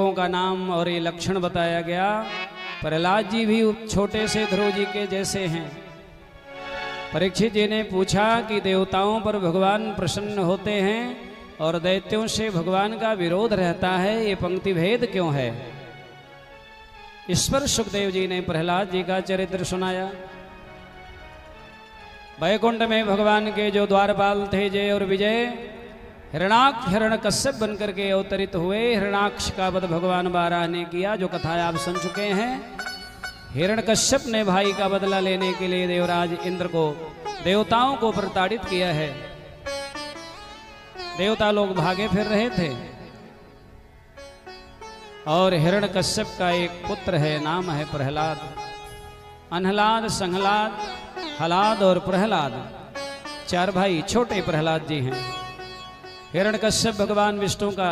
युवकों का नाम और ये लक्षण बताया गया। प्रहलाद जी भी छोटे से ध्रुव जी के जैसे हैं। परीक्षित जी ने पूछा कि देवताओं पर भगवान प्रसन्न होते हैं और दैत्यों से भगवान का विरोध रहता है, ये पंक्ति भेद क्यों है? इस पर सुखदेव जी ने प्रहलाद जी का चरित्र सुनाया। वैकुंठ में भगवान के जो द्वारपाल थे जय और विजय, हिरणाक्ष हिरण्यकश्यप बनकर के अवतरित हुए। हिरणाक्ष का वध भगवान बारह ने किया, जो कथा आप सुन चुके हैं। हिरण्यकश्यप ने भाई का बदला लेने के लिए देवराज इंद्र को, देवताओं को प्रताड़ित किया है। देवता लोग भागे फिर रहे थे और हिरण्यकश्यप का एक पुत्र है, नाम है प्रहलाद। अनहलाद, संहलाद, हलाद और प्रहलाद, चार भाई छोटे प्रहलाद जी हैं। हिरण्यकश्यप भगवान विष्णु का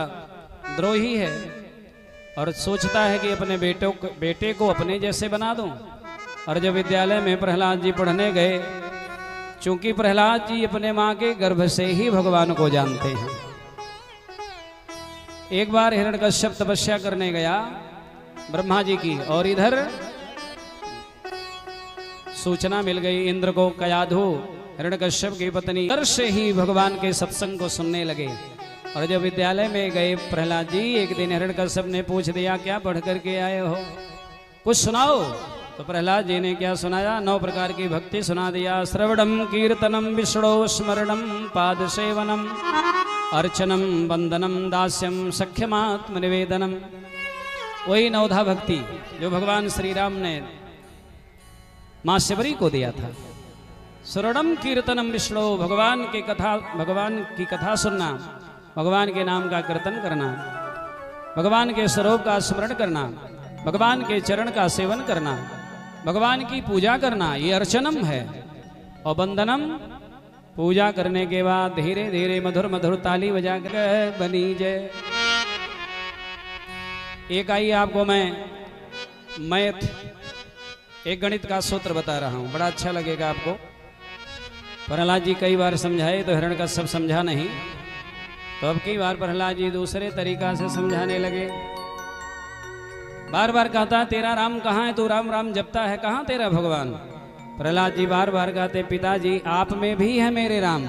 द्रोही है और सोचता है कि अपने बेटे को अपने जैसे बना दूं। और जब विद्यालय में प्रहलाद जी पढ़ने गए, चूंकि प्रहलाद जी अपने मां के गर्भ से ही भगवान को जानते हैं। एक बार हिरण्यकश्यप तपस्या करने गया ब्रह्मा जी की, और इधर सूचना मिल गई इंद्र को। कयाधु हिरण्यकश्यप की पत्नी डर से ही भगवान के सत्संग को सुनने लगे। और जब विद्यालय में गए प्रहलाद जी, एक दिन हिरण्यकश्यप ने पूछ दिया, क्या पढ़ करके आए हो, कुछ सुनाओ। तो प्रहलाद जी ने क्या सुनाया? 9 प्रकार की भक्ति सुना दिया। श्रवणम कीर्तनम विष्णु स्मरणम पाद सेवनम अर्चनम वंदनम दास्यम सख्यमात्म निवेदनम। वही 9धा भक्ति जो भगवान श्री राम ने मां शबरी को दिया था। श्रवणम कीर्तनम विष्णु, भगवान की कथा सुनना, भगवान के नाम का कीर्तन करना, भगवान के स्वरूप का स्मरण करना, भगवान के चरण का सेवन करना, भगवान की पूजा करना, ये अर्चनम है। और वंदनम, पूजा करने के बाद धीरे धीरे मधुर मधुर ताली बजा कर बनी जय। एक आई आपको मैं मैथ, एक गणित का सूत्र बता रहा हूं, बड़ा अच्छा लगेगा आपको। प्रहलाद जी कई बार समझाए तो हिरण्यकश्यप समझा नहीं, तो अब कई बार प्रहलाद जी दूसरे तरीका से समझाने लगे। बार बार कहता, तेरा राम कहाँ है, तू राम राम जपता है, कहाँ तेरा भगवान? प्रहलाद जी बार बार कहते, पिताजी आप में भी है मेरे राम,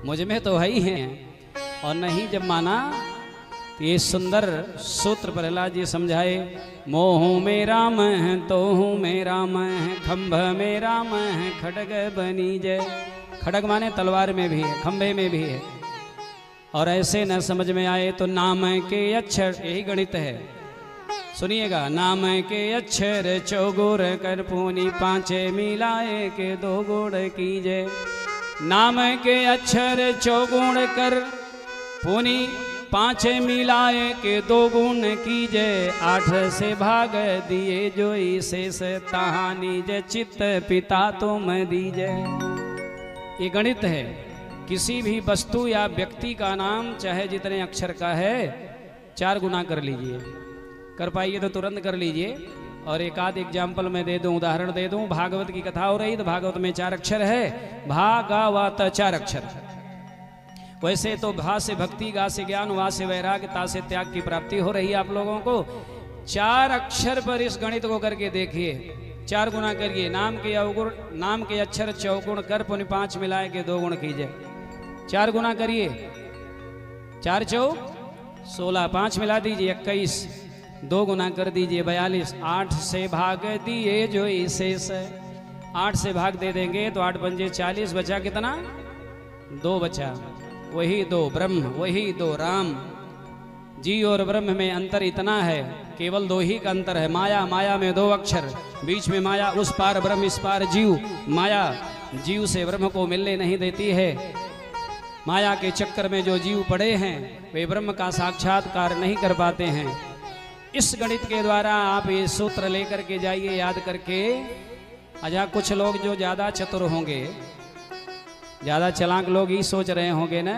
मुझ में तो है ही है। और नहीं जब माना तो ये सुंदर सूत्र प्रहलाद जी समझाए। मोह में राम है, तोहू में राम है, खंभ में राम है, खड़ग बनी जय। खड़ग माने तलवार में भी है, खंभे में भी है। और ऐसे न समझ में आए तो नाम के अक्षर, यही गणित है, सुनिएगा। नाम के अक्षर चौगुर कर पूनी, 5 मिलाए के 2 गुण कीजे। नाम के अक्षर चौगुण कर पूनी, 5 मिलाए के 2 गुण कीजे। 8 से भाग दिए जो शेष तहानी जे, चित्त पिता तुम दीजे। ये गणित है। किसी भी वस्तु या व्यक्ति का नाम चाहे जितने अक्षर का है, 4 गुना कर लीजिए। कर पाइए तो तुरंत कर लीजिए। और एक आध एग्जाम्पल मैं दे दूं, उदाहरण दे दूं। भागवत की कथा हो रही तो भागवत में 4 अक्षर है, भागवत 4 अक्षर। वैसे तो भा से भक्ति, गा से ज्ञान, वा से वैराग्य, ता से त्याग की प्राप्ति हो रही है आप लोगों को। 4 अक्षर पर इस गणित को करके देखिए। 4 गुना करिए। नाम के अक्षर चौगुण कर पुण्य, 5 मिलाए के 2 गुण कीजिए। 4 गुना करिए। 4 चौक 16, 5 मिला दीजिए 21, 2 गुना कर दीजिए 42। 8 से भाग दिए जो शेष है, 8 से भाग दे देंगे तो 8 पंजे 40, बचा कितना? 2 बचा। वही 2 ब्रह्म, वही 2 राम। जीव और ब्रह्म में अंतर इतना है, केवल 2 ही का अंतर है। माया, माया में 2 अक्षर, बीच में माया, उस पार ब्रह्म, इस पार जीव। माया जीव से ब्रह्म को मिलने नहीं देती है। माया के चक्कर में जो जीव पड़े हैं वे ब्रह्म का साक्षात्कार नहीं कर पाते हैं। इस गणित के द्वारा आप ये सूत्र लेकर के जाइए याद करके। अच्छा, कुछ लोग जो ज़्यादा चतुर होंगे, ज़्यादा चालाक लोग ही सोच रहे होंगे ना,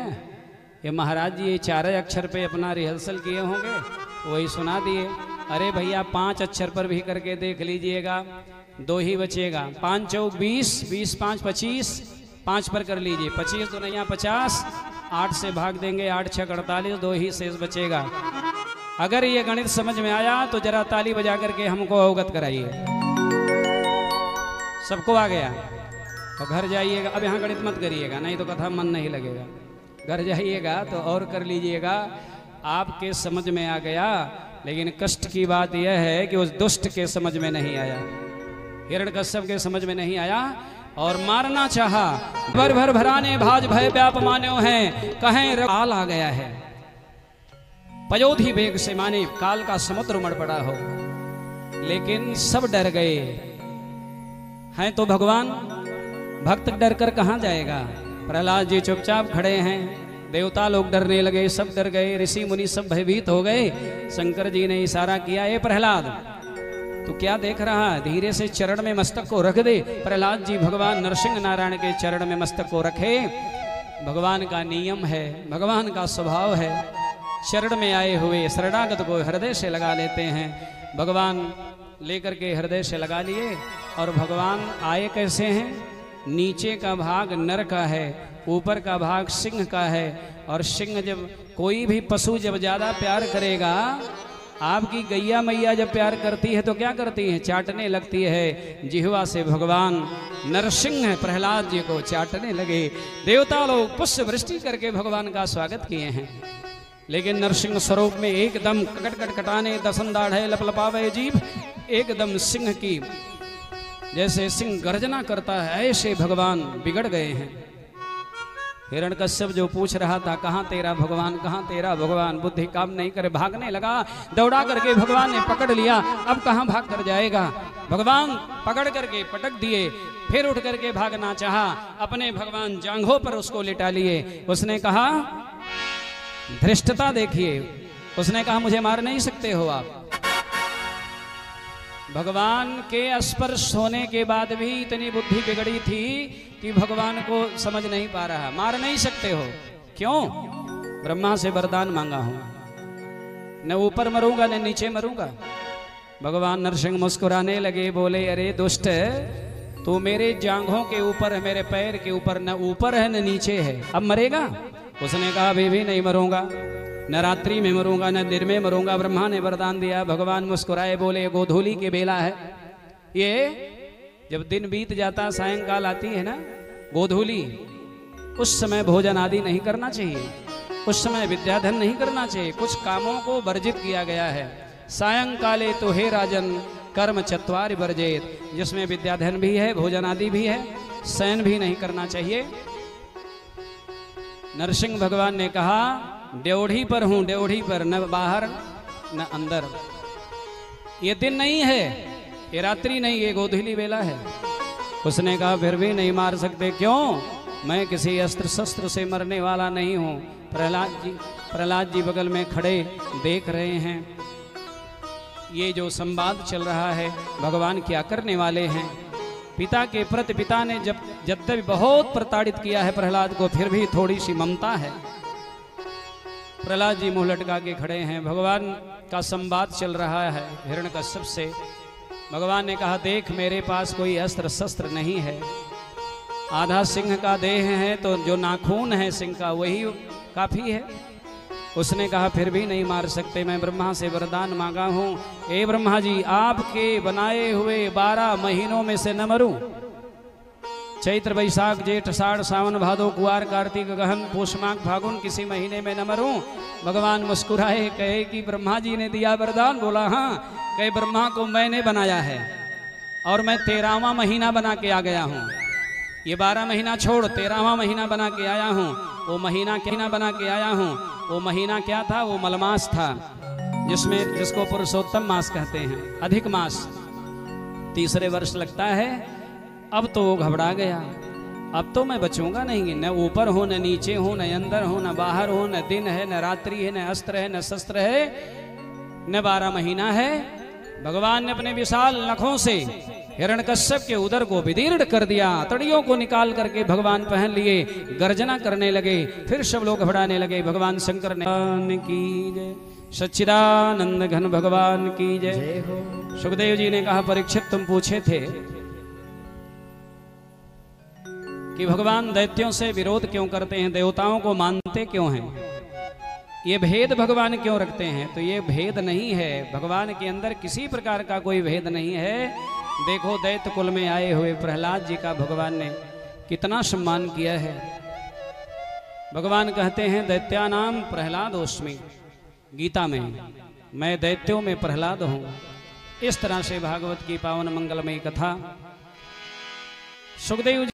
ये महाराज जी ये 4 अक्षर पे अपना रिहर्सल किए होंगे, वही सुना दिए। अरे भैया 5 अक्षर पर भी करके देख लीजिएगा, 2 ही बचेगा। 5 चौक 20, 20 5 25, 5 पर कर लीजिए। 25 2 नया 50, 8 से भाग देंगे, 8 6 48, 2 ही शेष बचेगा। अगर ये गणित समझ में आया तो जरा ताली बजा करके हमको अवगत कराइए। सबको आ गया तो घर जाइएगा। अब यहाँ गणित मत करिएगा, नहीं तो कथा मन नहीं लगेगा। घर जाइएगा तो और कर लीजिएगा। आपके समझ में आ गया, लेकिन कष्ट की बात यह है कि उस दुष्ट के समझ में नहीं आया, हिरण्यकश्यप के समझ में नहीं आया और मारना चाहा। भर भर भराने भाज भय व्याप मान्यो हैं, कहें काल आ गया है। पयोधी वेग से माने काल का समुद्र उमड़ पड़ा हो, लेकिन सब डर गए हैं। तो भगवान भक्त डर कर कहां जाएगा। प्रहलाद जी चुपचाप खड़े हैं, देवता लोग डरने लगे, सब डर गए, ऋषि मुनि सब भयभीत हो गए। शंकर जी ने इशारा किया, ए प्रहलाद तो क्या देख रहा है, धीरे से चरण में मस्तक को रख दे। प्रहलाद जी भगवान नरसिंह नारायण के चरण में मस्तक को रखे। भगवान का नियम है, भगवान का स्वभाव है, चरण में आए हुए शरणागत को हृदय से लगा लेते हैं। भगवान लेकर के हृदय से लगा लिए। और भगवान आए कैसे हैं, नीचे का भाग नर का है, ऊपर का भाग सिंह का है। और सिंह जब कोई भी पशु जब ज्यादा प्यार करेगा, आपकी गैया मैया जब प्यार करती है तो क्या करती है, चाटने लगती है। जिह्वा से भगवान नरसिंह प्रहलाद जी को चाटने लगे। देवता लोग पुष्प वृष्टि करके भगवान का स्वागत किए हैं, लेकिन नरसिंह स्वरूप में एकदम कट कट कटाने दसन दाढ़े लपलपावे जीभ, एकदम सिंह की जैसे सिंह गर्जना करता है, ऐसे भगवान बिगड़ गए हैं। हिरण्यकश्यप जो पूछ रहा था कहाँ तेरा भगवान, कहाँ तेरा भगवान, बुद्धि काम नहीं करे, भागने लगा। दौड़ा करके भगवान ने पकड़ लिया। अब कहाँ भाग कर जाएगा। भगवान पकड़ करके पटक दिए, फिर उठ करके भागना चाहा। अपने भगवान जांघों पर उसको लिटा लिए। उसने कहा, धृष्टता देखिए, उसने कहा मुझे मार नहीं सकते हो आप। भगवान के स्पर्श होने के बाद भी इतनी बुद्धि बिगड़ी थी कि भगवान को समझ नहीं पा रहा, मार नहीं सकते हो। क्यों? ब्रह्मा से वरदान मांगा हूं, न ऊपर मरूंगा न नीचे मरूंगा। भगवान नरसिंह मुस्कुराने लगे, बोले अरे दुष्ट, तू मेरे जांघों के ऊपर है, मेरे पैर के ऊपर, न ऊपर है न नीचे है, अब मरेगा? उसने कहा अभी भी नहीं मरूंगा, न रात्रि में मरूंगा न दिन में मरूंगा। ब्रह्मा ने वरदान दिया। भगवान मुस्कुराए, बोले गोधूली की बेला है ये, जब दिन बीत जाता सायंकाल आती है ना गोधूली, उस समय भोजन आदि नहीं करना चाहिए, उस समय विद्याधन नहीं करना चाहिए, कुछ कामों को वर्जित किया गया है। सायंकाले तो हे राजन कर्म चत्वारि वर्जेत, जिसमें विद्याधन भी है, भोजन आदि भी है, शयन भी नहीं करना चाहिए। नरसिंह भगवान ने कहा ड्योढ़ी पर हूं, ड्योढ़ी पर, न बाहर न अंदर। ये दिन नहीं है, ये रात्रि नहीं, ये गोधूली बेला है। उसने कहा फिर भी नहीं मार सकते। क्यों? मैं किसी अस्त्र शस्त्र से मरने वाला नहीं हूं। प्रहलाद जी बगल में खड़े देख रहे हैं ये जो संवाद चल रहा है, भगवान क्या करने वाले हैं। पिता के प्रति पिता ने जब तक बहुत प्रताड़ित किया है प्रहलाद को, फिर भी थोड़ी सी ममता है। प्रहलाद जी मुंह लटका के खड़े हैं, भगवान का संवाद चल रहा है हिरण्यकश्यप से। भगवान ने कहा देख मेरे पास कोई अस्त्र शस्त्र नहीं है, आधा सिंह का देह है, तो जो नाखून है सिंह का वही काफी है। उसने कहा फिर भी नहीं मार सकते, मैं ब्रह्मा से वरदान मांगा हूं। ए ब्रह्मा जी, आपके बनाए हुए 12 महीनों में से न मरूं, चैत्र वैशाख जेठ साढ़ सावन भादो कुआर कार्तिक गहन पूष माघ फागुन, किसी महीने में न मरूं। भगवान मुस्कुराए, कहे कि ब्रह्मा जी ने दिया वरदान? बोला हाँ। कहे ब्रह्मा को मैंने बनाया है और मैं 13वां महीना बना के आ गया हूँ। ये 12 महीना छोड़ 13वां महीना बना के आया हूँ। वो महीना क्या बना के आया हूँ? वो महीना क्या था? वो मलमास था, जिसको पुरुषोत्तम मास कहते हैं, अधिक मास। तीसरे वर्ष लगता है। अब तो वो घबरा गया, अब तो मैं बचूंगा नहीं, न ऊपर हो न नीचे हो, न अंदर हो न बाहर हो, न दिन है न रात्रि है, न अस्त्र है न शस्त्र है, न 12 महीना है। भगवान ने अपने विशाल नखों से हिरण्यकश्यप के उदर को विदीर्ण कर दिया, तड़ियों को निकाल करके भगवान पहन लिए, गर्जना करने लगे। फिर सब लोग घबराने लगे। भगवान शंकर ने की जय, सच्चिदानंद घन भगवान की जय हो। सुखदेव जी ने कहा परीक्षित तुम पूछे थे कि भगवान दैत्यों से विरोध क्यों करते हैं, देवताओं को मानते क्यों हैं? ये भेद भगवान क्यों रखते हैं? तो ये भेद नहीं है, भगवान के अंदर किसी प्रकार का कोई भेद नहीं है। देखो दैत्य कुल में आए हुए प्रहलाद जी का भगवान ने कितना सम्मान किया है। भगवान कहते हैं दैत्यानाम प्रहलादोस्मि, गीता में मैं दैत्यों में प्रहलाद हूं। इस तरह से भागवत की पावन मंगलमयी कथा सुखदेव